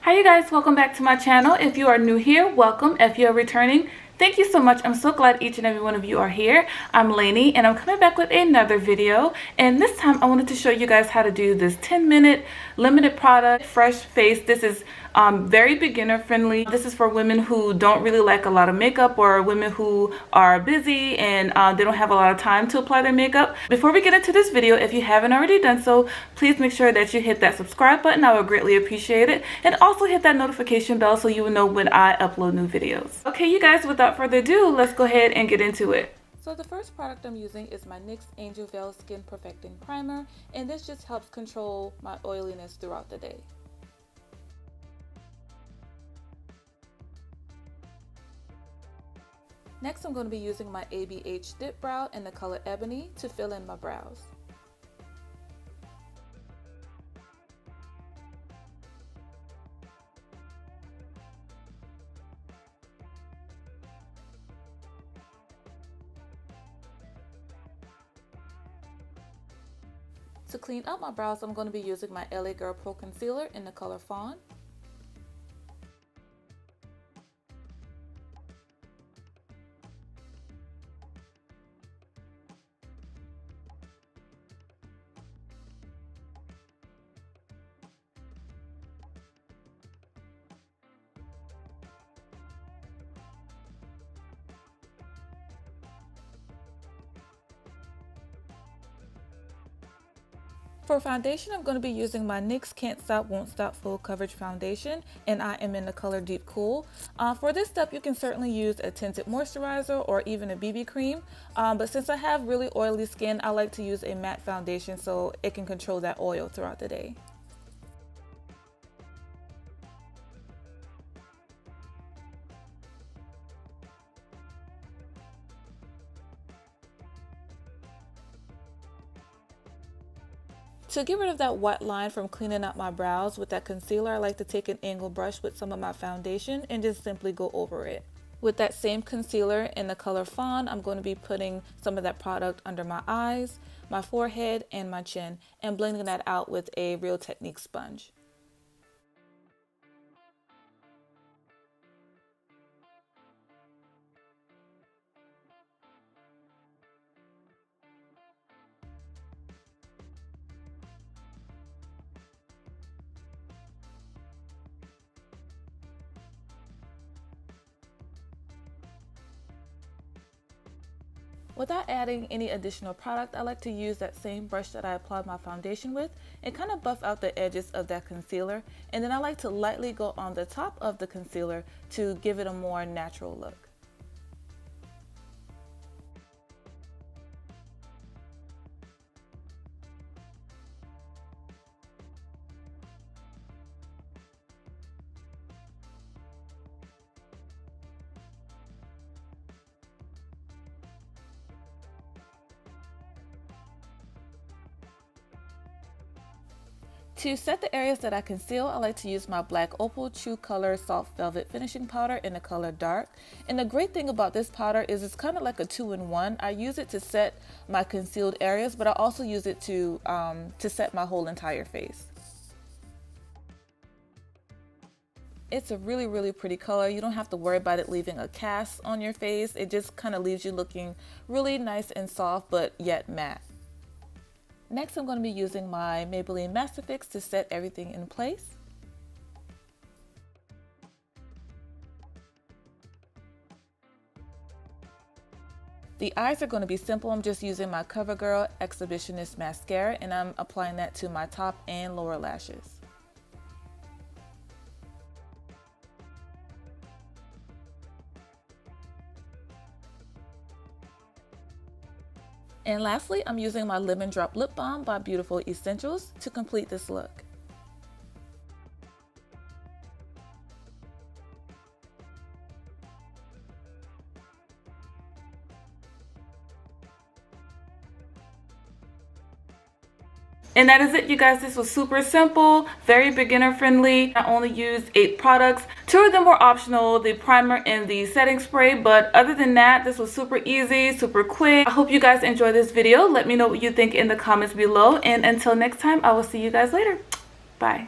Hi you guys, welcome back to my channel. If you are new here, welcome. If you're returning, thank you so much. I'm so glad each and every one of you are here. I'm Lannie and I'm coming back with another video, and this time I wanted to show you guys how to do this 10-minute limited product fresh face. This is very beginner friendly. This is for women who don't really like a lot of makeup, or women who are busy and they don't have a lot of time to apply their makeup. Before we get into this video, if you haven't already done so, please make sure that you hit that subscribe button. I would greatly appreciate it, and also hit that notification bell so you will know when I upload new videos. Okay you guys, without further ado, let's go ahead and get into it. So the first product I'm using is my NYX Angel Veil Skin Perfecting Primer, and this just helps control my oiliness throughout the day. Next, I'm going to be using my ABH Dip Brow in the color Ebony to fill in my brows. To clean up my brows, I'm going to be using my LA Girl Pro Concealer in the color Fawn. For foundation, I'm going to be using my NYX Can't Stop Won't Stop Full Coverage Foundation, and I am in the color Deep Cool. For this step, you can certainly use a tinted moisturizer or even a BB cream, but since I have really oily skin, I like to use a matte foundation so it can control that oil throughout the day. To get rid of that wet line from cleaning up my brows with that concealer, I like to take an angled brush with some of my foundation and just simply go over it. With that same concealer in the color Fawn, I'm going to be putting some of that product under my eyes, my forehead, and my chin, and blending that out with a Real Technique sponge. Without adding any additional product, I like to use that same brush that I applied my foundation with and kind of buff out the edges of that concealer, and then I like to lightly go on the top of the concealer to give it a more natural look. To set the areas that I conceal, I like to use my Black Opal True Color Soft Velvet Finishing Powder in the color Dark. And the great thing about this powder is it's kind of like a two-in-one. I use it to set my concealed areas, but I also use it to set my whole entire face. It's a really pretty color. You don't have to worry about it leaving a cast on your face. It just kind of leaves you looking really nice and soft, but yet matte. Next, I'm going to be using my Maybelline Master Fix to set everything in place. The eyes are going to be simple. I'm just using my CoverGirl Exhibitionist Mascara, and I'm applying that to my top and lower lashes. And lastly, I'm using my Lemon Drop Lip Balm by Beautiful Essentials to complete this look. And that is it, you guys. This was super simple, very beginner friendly. I only used 8 products. 2 of them were optional, the primer and the setting spray, but other than that, this was super easy, super quick. I hope you guys enjoyed this video. Let me know what you think in the comments below, and until next time, I will see you guys later. Bye.